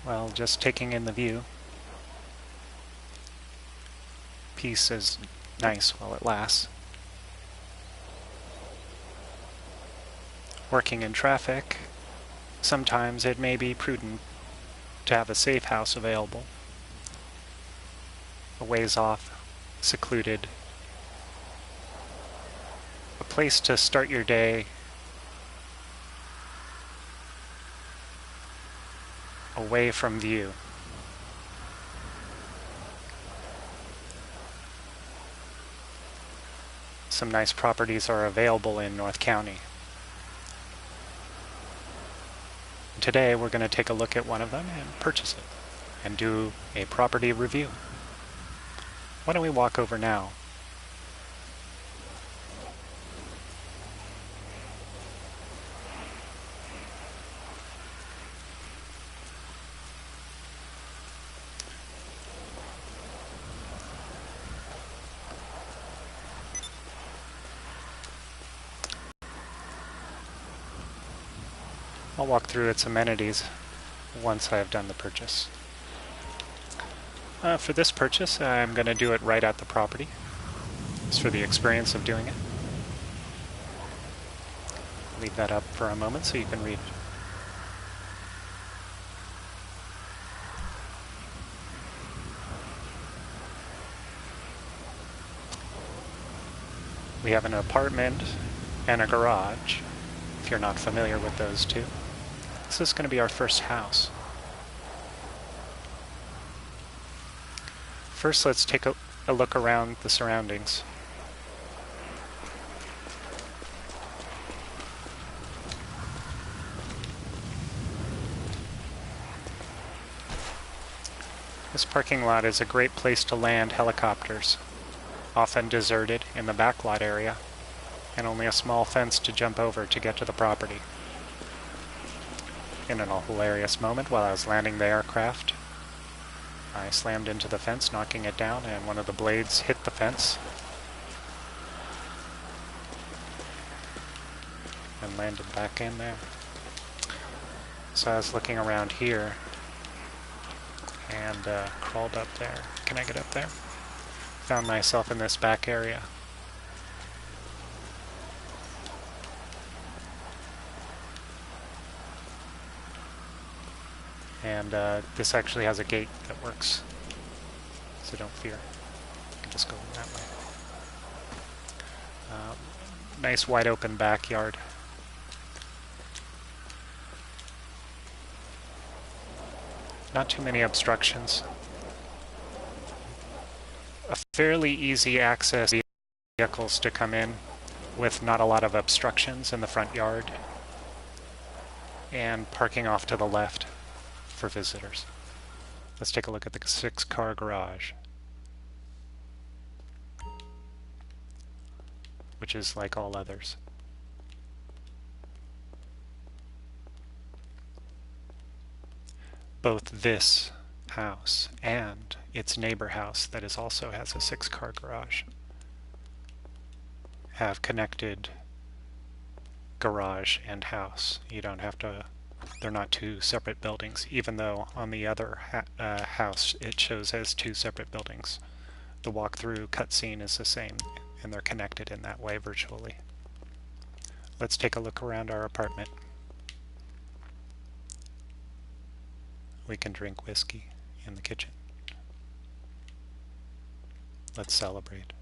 Well, just taking in the view. Peace is nice while it lasts. Working in traffic, sometimes it may be prudent to have a safe house available, a ways off, secluded, a place to start your day away from view. Some nice properties are available in North County. Today we're going to take a look at one of them and purchase it and do a property review. Why don't we walk over now? I'll walk through its amenities once I have done the purchase. For this purchase, I'm going to do it right at the property. It's for the experience of doing it. Leave that up for a moment so you can read it. We have an apartment and a garage, if you're not familiar with those two. This is going to be our first house. First, let's take a look around the surroundings. This parking lot is a great place to land helicopters, often deserted in the backlot area, and only a small fence to jump over to get to the property. In a hilarious moment while I was landing the aircraft, I slammed into the fence, knocking it down, and one of the blades hit the fence and landed back in there. So I was looking around here and crawled up there. Can I get up there? Found myself in this back area. And this actually has a gate that works, so don't fear. You can just go that way. Nice wide open backyard. Not too many obstructions. A fairly easy access vehicles to come in with not a lot of obstructions in the front yard, and parking off to the left for visitors. Let's take a look at the 6-car garage, which is like all others. Both this house and its neighbor house that also has a 6-car garage have connected garage and house. You don't have to, they're not two separate buildings, even though on the other house it shows as two separate buildings. The walkthrough cutscene is the same, and they're connected in that way virtually. Let's take a look around our apartment. We can drink whiskey in the kitchen. Let's celebrate.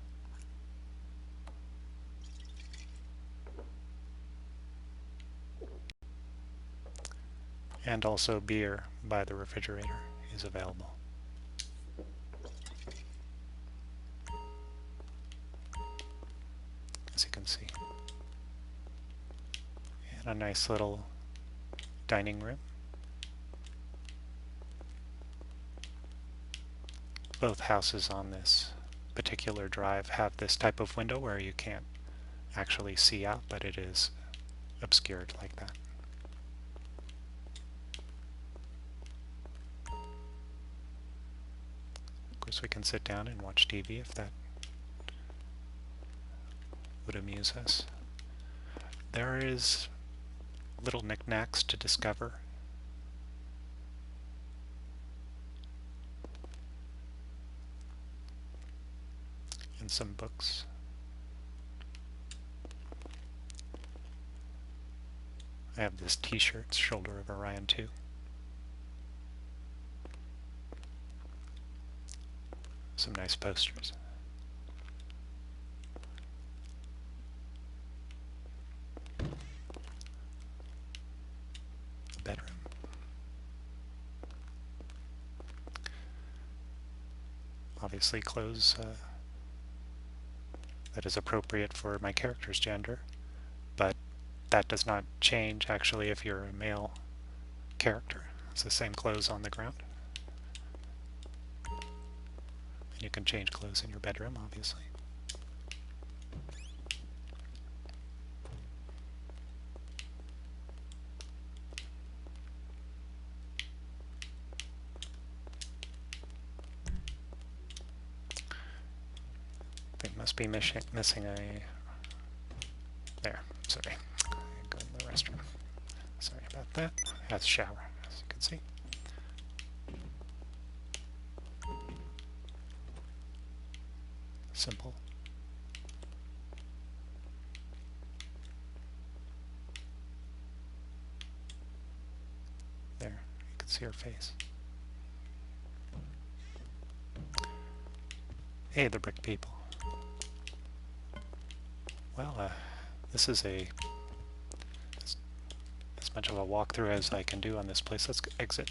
And also beer by the refrigerator is available. As you can see. And a nice little dining room. Both houses on this particular drive have this type of window where you can't actually see out, but it is obscured like that. Of course, we can sit down and watch TV if that would amuse us. There is little knickknacks to discover. and some books. I have this t-shirt, Shoulder of Orion 2. Some nice posters. Bedroom. Obviously clothes that is appropriate for my character's gender, but that does not change actually if you're a male character. It's the same clothes on the ground. And you can change clothes in your bedroom, obviously. They must be missing a... There, sorry. Go in the restroom. Sorry about that. Has a shower, as you can see. Simple. There, you can see her face. Hey, the brick people. Well, this is as much of a walkthrough as I can do on this place. Let's exit.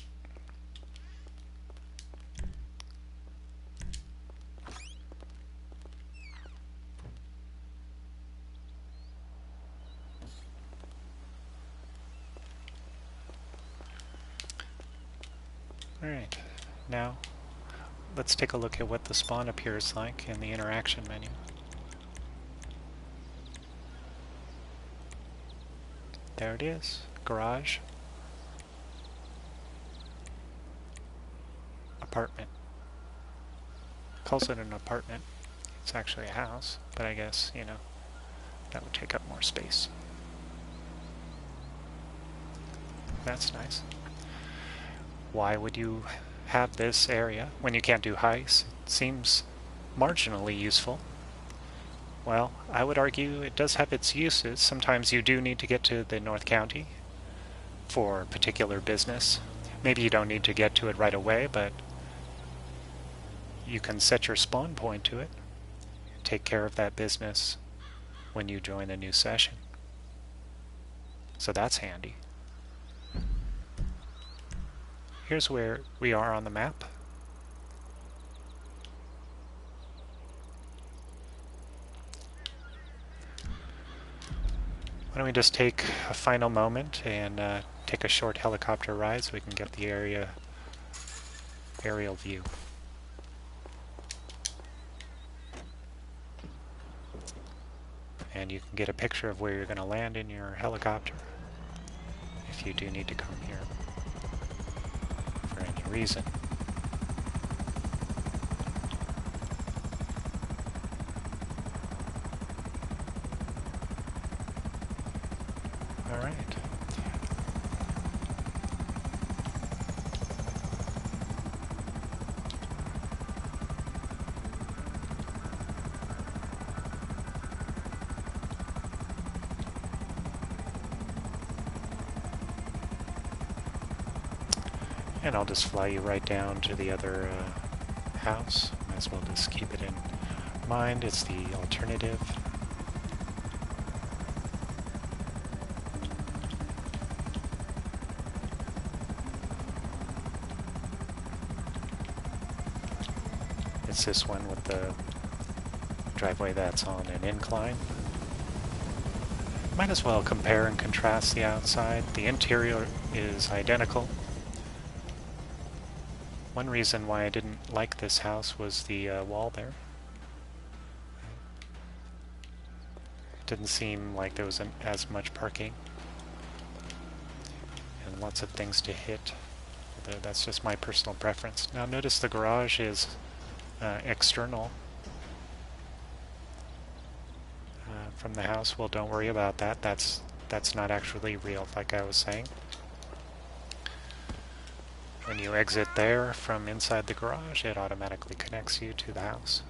Alright, now let's take a look at what the spawn appears like in the interaction menu. There it is, garage, apartment. Calls it an apartment. It's actually a house, but I guess, you know, that would take up more space. That's nice. Why would you have this area when you can't do heists? It seems marginally useful. Well, I would argue it does have its uses. Sometimes you do need to get to the North County for particular business. Maybe you don't need to get to it right away, but you can set your spawn point to it. Take care of that business when you join a new session. So that's handy. Here's where we are on the map. Why don't we just take a final moment and take a short helicopter ride so we can get the aerial view. And you can get a picture of where you're going to land in your helicopter if you do need to come here for any reason. All right. And I'll just fly you right down to the other house. Might as well just keep it in mind. It's the alternative. It's this one with the driveway that's on an incline. Might as well compare and contrast the outside. The interior is identical. One reason why I didn't like this house was the wall there. It didn't seem like there was as much parking and lots of things to hit. That's just my personal preference. Now notice the garage is external from the house. Well, don't worry about that. That's not actually real, like I was saying. When you exit there from inside the garage, it automatically connects you to the house.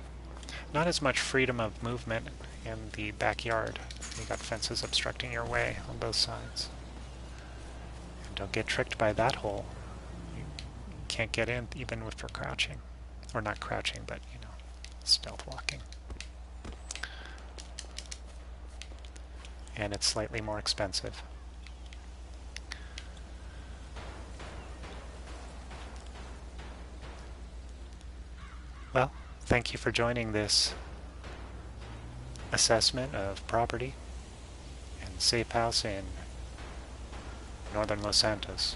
not as much freedom of movement in the backyard. You got fences obstructing your way on both sides. And don't get tricked by that hole. You can't get in even if you're crouching. Or not crouching, but, you know, stealth walking. And it's slightly more expensive. Well, thank you for joining this assessment of property and safe house in northern Los Santos.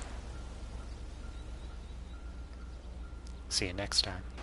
See you next time.